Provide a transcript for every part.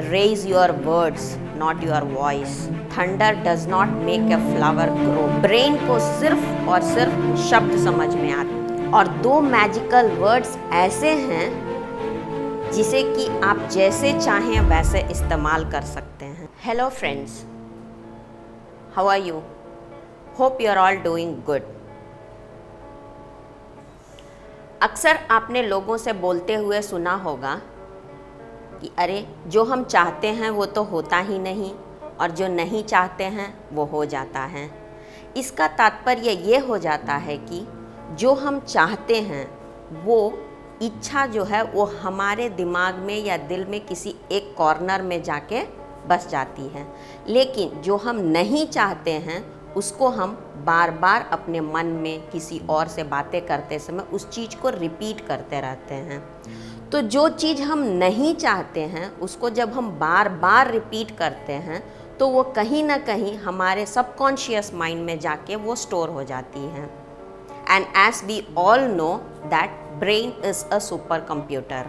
raise your words, not your voice. Thunder does not make a flower grow. Brain को सिर्फ और सिर्फ शब्द समझ में आते, और दो मैजिकल वर्ड्स ऐसे हैं जिसे कि आप जैसे चाहें वैसे इस्तेमाल कर सकते हैं। Hello friends, how are you? Hope you are all doing good. अक्सर आपने लोगों से बोलते हुए सुना होगा कि अरे जो हम चाहते हैं वो तो होता ही नहीं, और जो नहीं चाहते हैं वो हो जाता है। इसका तात्पर्य ये हो जाता है कि जो हम चाहते हैं वो इच्छा जो है वो हमारे दिमाग में या दिल में किसी एक कॉर्नर में जाके बस जाती है, लेकिन जो हम नहीं चाहते हैं उसको हम बार बार अपने मन में किसी और से बातें करते समय उस चीज़ को रिपीट करते रहते हैं। तो जो चीज़ हम नहीं चाहते हैं उसको जब हम बार बार रिपीट करते हैं तो वो कहीं ना कहीं हमारे सबकॉन्शियस माइंड में जाके वो स्टोर हो जाती है। And as we all know that brain is a super computer.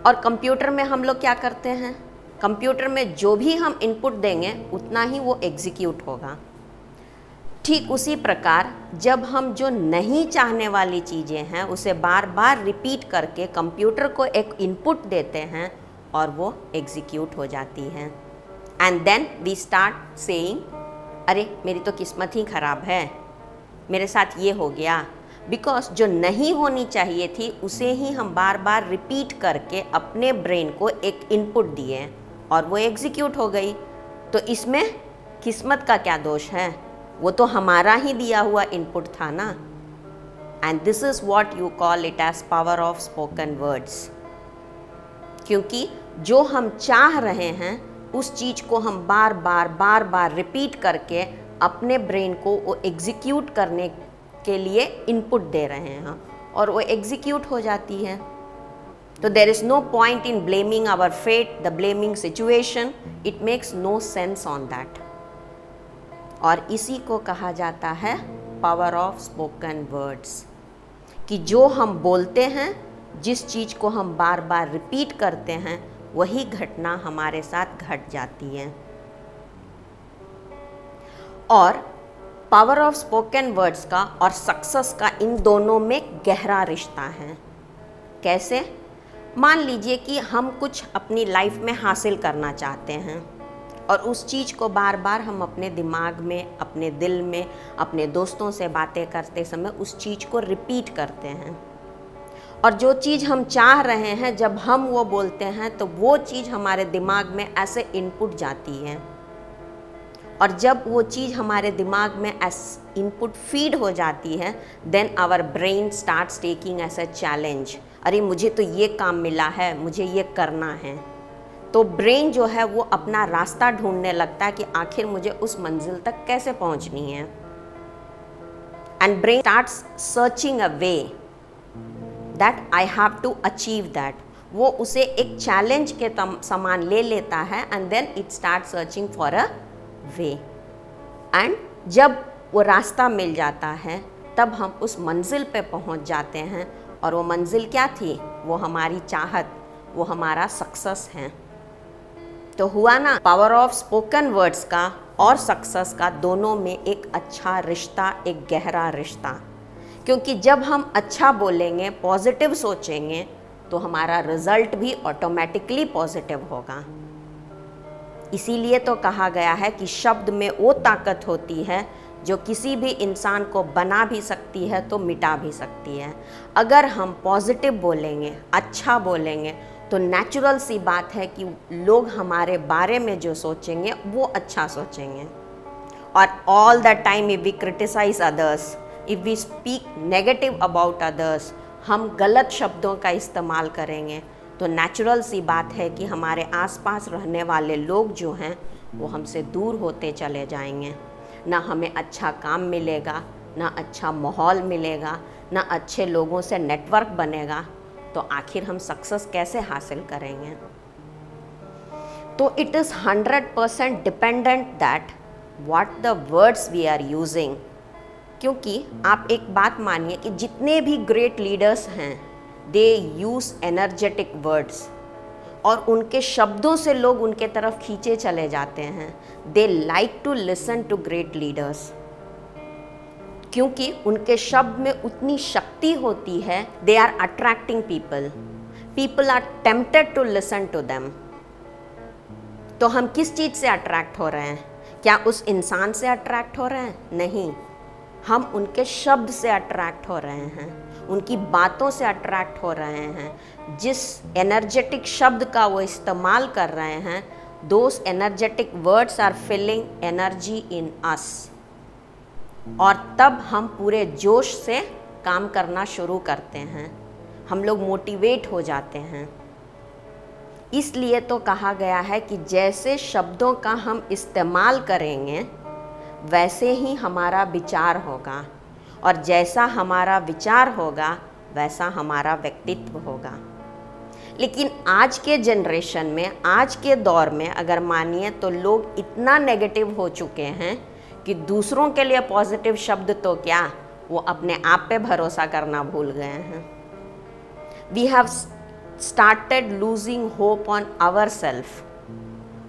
और कंप्यूटर में हम लोग क्या करते हैं, कंप्यूटर में जो भी हम इनपुट देंगे उतना ही वो एग्जीक्यूट होगा। ठीक उसी प्रकार जब हम जो नहीं चाहने वाली चीज़ें हैं उसे बार बार रिपीट करके कंप्यूटर को एक इनपुट देते हैं और वो एग्जीक्यूट हो जाती है। And then we start saying, अरे मेरी तो किस्मत ही ख़राब है, मेरे साथ ये हो गया। बिकॉज जो नहीं होनी चाहिए थी उसे ही हम बार बार रिपीट करके अपने ब्रेन को एक इनपुट दिए और वो एग्जीक्यूट हो गई। तो इसमें किस्मत का क्या दोष है, वो तो हमारा ही दिया हुआ इनपुट था ना। And this is what you call it as power of spoken words. क्योंकि जो हम चाह रहे हैं उस चीज़ को हम बार बार रिपीट करके अपने ब्रेन को वो एग्जीक्यूट करने के लिए इनपुट दे रहे हैं और वो एग्जीक्यूट हो जाती है। तो there is no point in blaming our fate, the blaming situation, it makes no sense on that. और इसी को कहा जाता है पावर ऑफ स्पोकन वर्ड्स, कि जो हम बोलते हैं, जिस चीज़ को हम बार बार रिपीट करते हैं, वही घटना हमारे साथ घट जाती है। और पावर ऑफ स्पोकन वर्ड्स का और सक्सेस का इन दोनों में गहरा रिश्ता है। कैसे? मान लीजिए कि हम कुछ अपनी लाइफ में हासिल करना चाहते हैं और उस चीज़ को बार बार हम अपने दिमाग में, अपने दिल में, अपने दोस्तों से बातें करते समय उस चीज़ को रिपीट करते हैं। और जो चीज़ हम चाह रहे हैं जब हम वो बोलते हैं तो वो चीज़ हमारे दिमाग में ऐसे इनपुट जाती है, और जब वो चीज़ हमारे दिमाग में एस इनपुट फीड हो जाती है, then our brain starts taking as a challenge. अरे मुझे तो ये काम मिला है, मुझे ये करना है। तो ब्रेन जो है वो अपना रास्ता ढूंढने लगता है कि आखिर मुझे उस मंजिल तक कैसे पहुंचनी है। And brain starts searching a way that I have to achieve that. वो उसे एक चैलेंज के समान ले लेता है and then it start searching for a way. And जब वो रास्ता मिल जाता है तब हम उस मंजिल पे पहुंच जाते हैं, और वो मंजिल क्या थी? वो हमारी चाहत, वो हमारा सक्सेस है। तो हुआ ना, पावर ऑफ स्पोकन वर्ड्स का और सक्सेस का दोनों में एक अच्छा रिश्ता, एक गहरा रिश्ता। क्योंकि जब हम अच्छा बोलेंगे, पॉजिटिव सोचेंगे, तो हमारा रिजल्ट भी ऑटोमेटिकली पॉजिटिव होगा। इसीलिए तो कहा गया है कि शब्द में वो ताकत होती है जो किसी भी इंसान को बना भी सकती है तो मिटा भी सकती है। अगर हम पॉजिटिव बोलेंगे, अच्छा बोलेंगे, तो नेचुरल सी बात है कि लोग हमारे बारे में जो सोचेंगे वो अच्छा सोचेंगे। और all the time if we criticise others, if we speak negative about others, हम गलत शब्दों का इस्तेमाल करेंगे, तो नेचुरल सी बात है कि हमारे आसपास रहने वाले लोग जो हैं वो हमसे दूर होते चले जाएंगे। ना हमें अच्छा काम मिलेगा, ना अच्छा माहौल मिलेगा, ना अच्छे लोगों से नेटवर्क बनेगा, तो आखिर हम सक्सेस कैसे हासिल करेंगे? तो it is 100% dependent that what the words we are using. क्योंकि आप एक बात मानिए कि जितने भी ग्रेट लीडर्स हैं, दे यूज़ एनर्जेटिक वर्ड्स। और उनके शब्दों से लोग उनके तरफ खींचे चले जाते हैं। They like to listen to great leaders, क्योंकि उनके शब्द में उतनी शक्ति होती है। They are attracting people, people are tempted to listen to them. तो हम किस चीज़ से अट्रैक्ट हो रहे हैं? क्या उस इंसान से अट्रैक्ट हो रहे हैं? नहीं, हम उनके शब्द से अट्रैक्ट हो रहे हैं, उनकी बातों से अट्रैक्ट हो रहे हैं। जिस एनर्जेटिक शब्द का वो इस्तेमाल कर रहे हैं, those energetic words are filling energy in us, और तब हम पूरे जोश से काम करना शुरू करते हैं, हम लोग मोटिवेट हो जाते हैं। इसलिए तो कहा गया है कि जैसे शब्दों का हम इस्तेमाल करेंगे वैसे ही हमारा विचार होगा, और जैसा हमारा विचार होगा वैसा हमारा व्यक्तित्व होगा। लेकिन आज के जनरेशन में, आज के दौर में अगर मानिए तो लोग इतना नेगेटिव हो चुके हैं कि दूसरों के लिए पॉजिटिव शब्द तो क्या, वो अपने आप पे भरोसा करना भूल गए हैं। We have started losing hope on our self,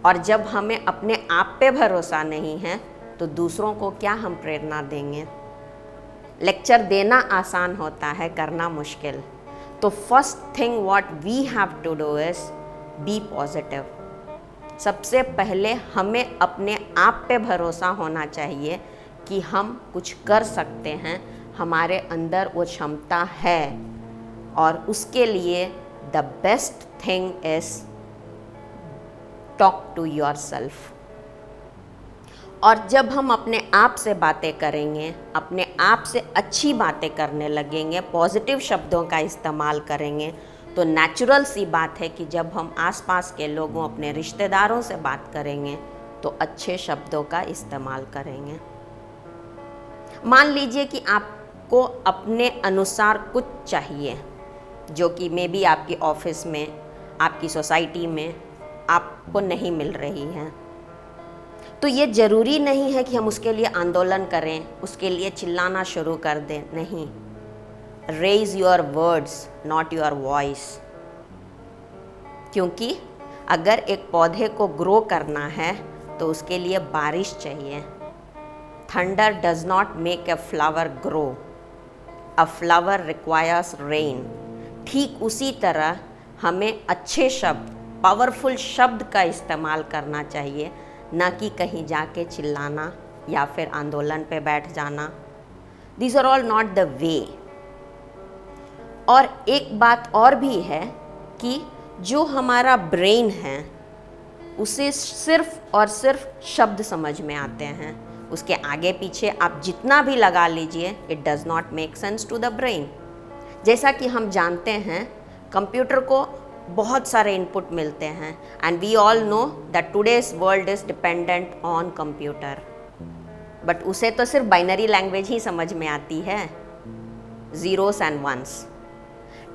और जब हमें अपने आप पे भरोसा नहीं है तो दूसरों को क्या हम प्रेरणा देंगे? लेक्चर देना आसान होता है, करना मुश्किल। तो first thing what we have to do is be positive. सबसे पहले हमें अपने आप पे भरोसा होना चाहिए कि हम कुछ कर सकते हैं, हमारे अंदर वो क्षमता है, और उसके लिए the best thing is talk to yourself. और जब हम अपने आप से बातें करेंगे, अपने आप से अच्छी बातें करने लगेंगे, पॉजिटिव शब्दों का इस्तेमाल करेंगे, तो नेचुरल सी बात है कि जब हम आसपास के लोगों, अपने रिश्तेदारों से बात करेंगे तो अच्छे शब्दों का इस्तेमाल करेंगे। मान लीजिए कि आपको अपने अनुसार कुछ चाहिए, जो कि मे बी आपकी ऑफिस में, आपकी सोसाइटी में आपको नहीं मिल रही है, तो ये ज़रूरी नहीं है कि हम उसके लिए आंदोलन करें, उसके लिए चिल्लाना शुरू कर दें। नहीं, raise your words not your voice. क्योंकि अगर एक पौधे को ग्रो करना है तो उसके लिए बारिश चाहिए। Thunder does not make a flower grow, a flower requires rain. ठीक उसी तरह हमें अच्छे शब्द, पावरफुल शब्द का इस्तेमाल करना चाहिए, ना कि कहीं जाके चिल्लाना या फिर आंदोलन पे बैठ जाना। These are all not the way। और एक बात और भी है कि जो हमारा ब्रेन है उसे सिर्फ और सिर्फ शब्द समझ में आते हैं, उसके आगे पीछे आप जितना भी लगा लीजिए, it does not make sense to the brain. जैसा कि हम जानते हैं, कंप्यूटर को बहुत सारे इनपुट मिलते हैं, and we all know that today's world is dependent on computer, but उसे तो सिर्फ बाइनरी लैंग्वेज ही समझ में आती है, ज़ीरोस एंड वंस।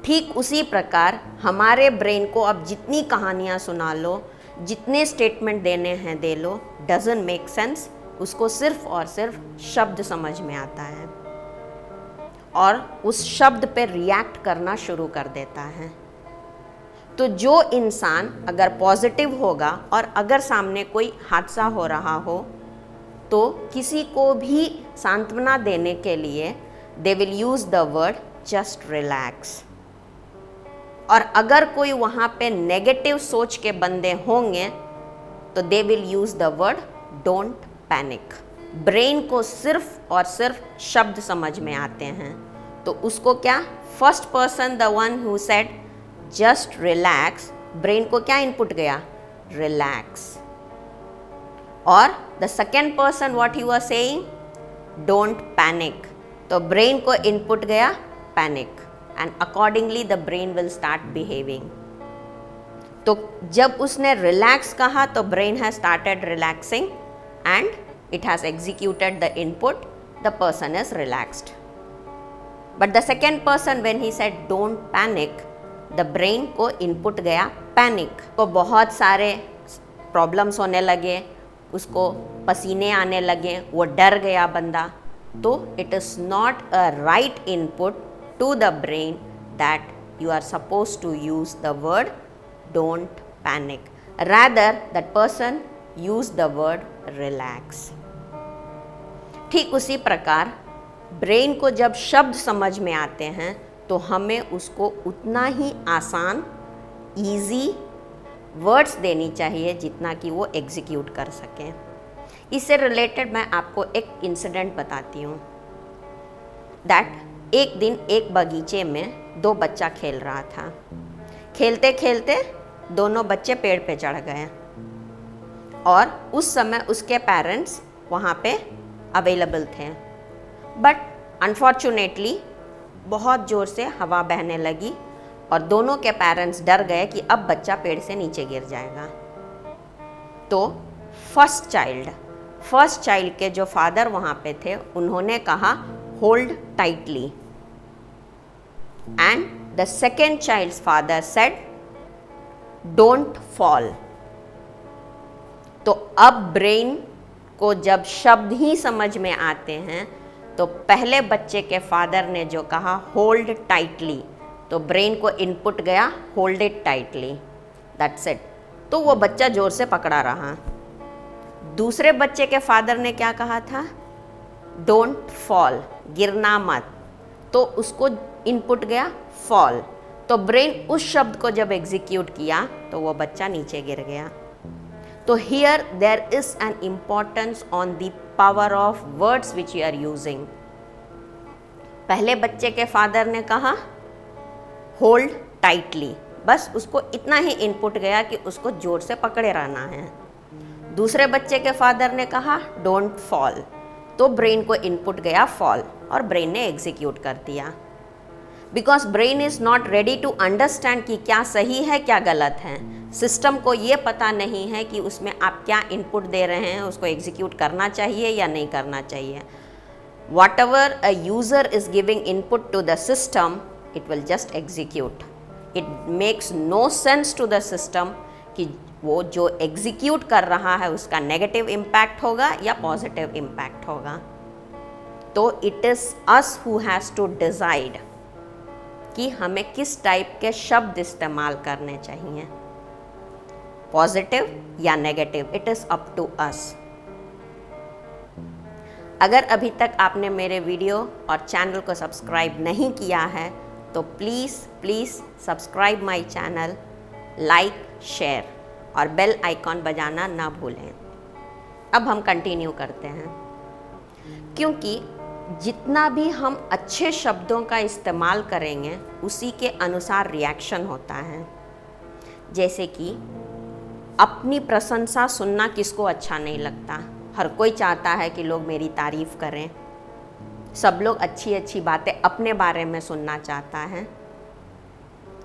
ठीक उसी प्रकार हमारे ब्रेन को अब जितनी कहानियाँ सुना लो, जितने स्टेटमेंट देने हैं दे लो, डजंट मेक सेंस। उसको सिर्फ और सिर्फ शब्द समझ में आता है और उस शब्द पे रिएक्ट करना शुरू कर देता है। तो जो इंसान अगर पॉजिटिव होगा और अगर सामने कोई हादसा हो रहा हो तो किसी को भी सांत्वना देने के लिए they will use the word just relax. और अगर कोई वहाँ पे नेगेटिव सोच के बंदे होंगे तो they will use the word don't panic. Brain को सिर्फ और सिर्फ शब्द समझ में आते हैं, तो उसको क्या, first person the one who said just relax, brain को क्या इनपुट गया, रिलैक्स। और the second person what he was saying, don't panic, तो ब्रेन को इनपुट गया panic, and accordingly the brain will start behaving. तो जब उसने रिलैक्स कहा तो brain has started relaxing and it has executed the input, the person is relaxed. But the second person when he said don't panic, the brain को input गया panic. तो बहुत सारे प्रॉब्लम्स होने लगे, उसको पसीने आने लगे, वो डर गया बंदा। तो it is not a right input to the brain that you are supposed to use the word don't panic. Rather, that person use the word relax. ठीक उसी प्रकार ब्रेन को जब शब्द समझ में आते हैं तो हमें उसको उतना ही आसान, ईजी वर्ड्स देनी चाहिए जितना कि वो एग्जीक्यूट कर सकें। इससे रिलेटेड मैं आपको एक इंसिडेंट बताती हूँ। दैट एक दिन एक बगीचे में दो बच्चा खेल रहा था। खेलते खेलते दोनों बच्चे पेड़ पे चढ़ गए और उस समय उसके पेरेंट्स वहाँ पे अवेलेबल थे। बट अनफॉर्चुनेटली बहुत ज़ोर से हवा बहने लगी और दोनों के पेरेंट्स डर गए कि अब बच्चा पेड़ से नीचे गिर जाएगा। तो फर्स्ट चाइल्ड के जो फादर वहाँ पे थे उन्होंने कहा hold tightly, and the second child's father said don't fall. तो अब ब्रेन को जब शब्द ही समझ में आते हैं तो पहले बच्चे के फादर ने जो कहा होल्ड टाइटली, तो ब्रेन को इनपुट गया hold it tightly, that's it. तो वो बच्चा जोर से पकड़ा रहा। दूसरे बच्चे के फादर ने क्या कहा था? डोंट फॉल, गिरना मत, तो उसको इनपुट गया फॉल। तो ब्रेन उस शब्द को जब एग्जीक्यूट किया तो वो बच्चा नीचे गिर गया। तो here there is an importance on the power of words which you are using. पहले बच्चे के फादर ने कहा होल्ड टाइटली, बस उसको इतना ही इनपुट गया कि उसको जोर से पकड़े रहना है। दूसरे बच्चे के फादर ने कहा डोंट फॉल, तो ब्रेन को इनपुट गया फॉल और ब्रेन ने एग्जीक्यूट कर दिया। Because brain is not ready to understand कि क्या सही है क्या गलत है। सिस्टम को ये पता नहीं है कि उसमें आप क्या इनपुट दे रहे हैं, उसको एग्जीक्यूट करना चाहिए या नहीं करना चाहिए। Whatever a user is giving input to the system, it will just execute. It makes no sense to the system कि वो जो एग्जीक्यूट कर रहा है उसका नेगेटिव इम्पैक्ट होगा या पॉजिटिव इम्पैक्ट होगा। तो it is us who has to decide कि हमें किस टाइप के शब्द इस्तेमाल करने चाहिए, पॉजिटिव या negative. It is up to us. अगर अभी तक आपने मेरे वीडियो और चैनल को सब्सक्राइब नहीं किया है तो please subscribe my channel, like, share और बेल आइकॉन बजाना ना भूलें। अब हम कंटिन्यू करते हैं, क्योंकि जितना भी हम अच्छे शब्दों का इस्तेमाल करेंगे उसी के अनुसार रिएक्शन होता है। जैसे कि अपनी प्रशंसा सुनना किसको अच्छा नहीं लगता? हर कोई चाहता है कि लोग मेरी तारीफ़ करें। सब लोग अच्छी अच्छी बातें अपने बारे में सुनना चाहता है।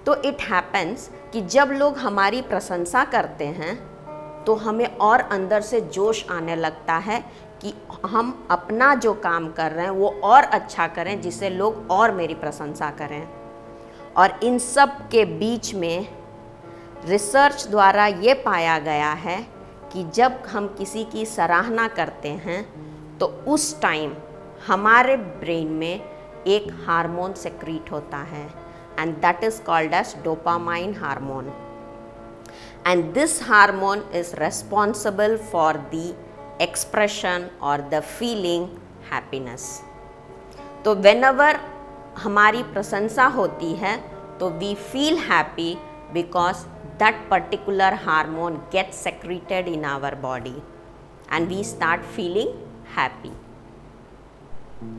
तो इट हैपन्स कि जब लोग हमारी प्रशंसा करते हैं तो हमें और अंदर से जोश आने लगता है कि हम अपना जो काम कर रहे हैं वो और अच्छा करें, जिससे लोग और मेरी प्रशंसा करें। और इन सब के बीच में रिसर्च द्वारा ये पाया गया है कि जब हम किसी की सराहना करते हैं तो उस टाइम हमारे ब्रेन में एक हार्मोन सेक्रीट होता है, and that is called as dopamine hormone, and this hormone is responsible for the expression or the feeling happiness. तो whenever हमारी प्रशंसा होती है तो we feel happy because that particular hormone gets secreted in our body and we start feeling happy.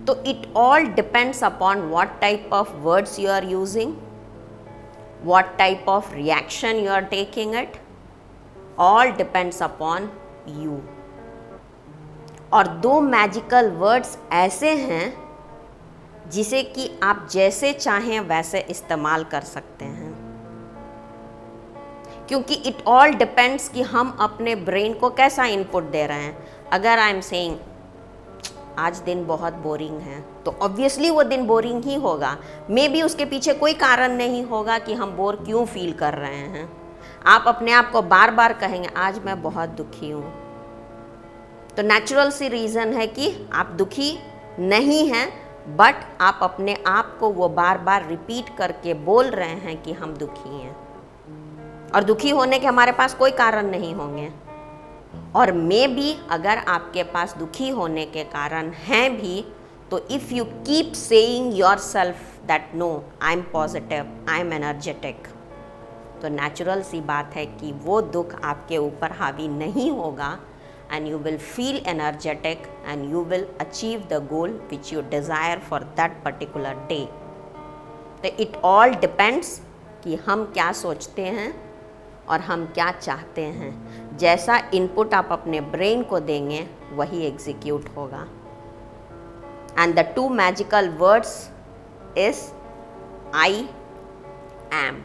तो it all depends upon what type of words you are using, what type of reaction you are taking it, all depends upon you. और दो magical words ऐसे हैं जिसे कि आप जैसे चाहें वैसे इस्तेमाल कर सकते हैं, क्योंकि इट ऑल डिपेंड्स कि हम अपने ब्रेन को कैसा इनपुट दे रहे हैं। अगर आई एम सेइंग आज दिन बहुत बोरिंग है तो ऑब्वियसली वो दिन बोरिंग ही होगा। मे बी उसके पीछे कोई कारण नहीं होगा कि हम बोर क्यों फील कर रहे हैं। आप अपने आप को बार बार कहेंगे आज मैं बहुत दुखी हूँ, तो नेचुरल सी रीज़न है कि आप दुखी नहीं हैं, बट आप अपने आप को वो बार बार रिपीट करके बोल रहे हैं कि हम दुखी हैं। और दुखी होने के हमारे पास कोई कारण नहीं होंगे। और मे बी अगर आपके पास दुखी होने के कारण हैं भी, तो if you keep saying yourself that no I am positive, I am energetic, तो नेचुरल सी बात है कि वो दुख आपके ऊपर हावी नहीं होगा and you will feel energetic and you will achieve the goal which you desire for that particular day. तो it all depends कि हम क्या सोचते हैं और हम क्या चाहते हैं। जैसा इनपुट आप अपने ब्रेन को देंगे वही एग्जीक्यूट होगा। And the two magical words is I am.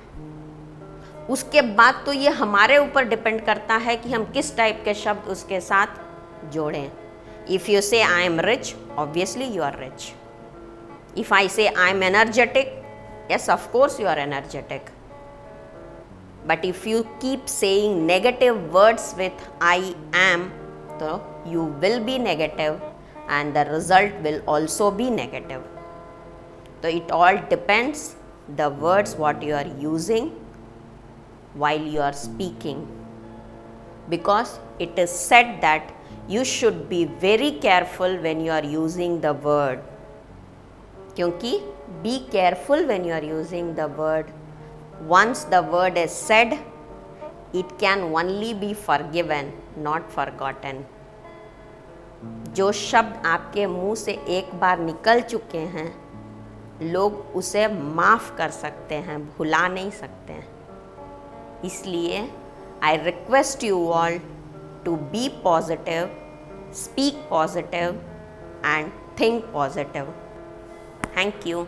उसके बाद तो ये हमारे ऊपर डिपेंड करता है कि हम किस टाइप के शब्द उसके साथ जोड़ें। If you say I am rich, obviously you are rich. If I say I am energetic, yes of course you are energetic. But if you keep saying negative words with I am, so you will be negative and the result will also be negative. So it all depends the words what you are using while you are speaking, because it is said that you should be very careful when you are using the word. क्योंकि be careful when you are using the word. Once the word is said, it can only be forgiven, not forgotten. जो शब्द आपके मुंह से एक बार निकल चुके हैं, लोग उसे माफ़ कर सकते हैं, भुला नहीं सकते हैं। इसलिए I request you all to be positive, speak positive and think positive. Thank you.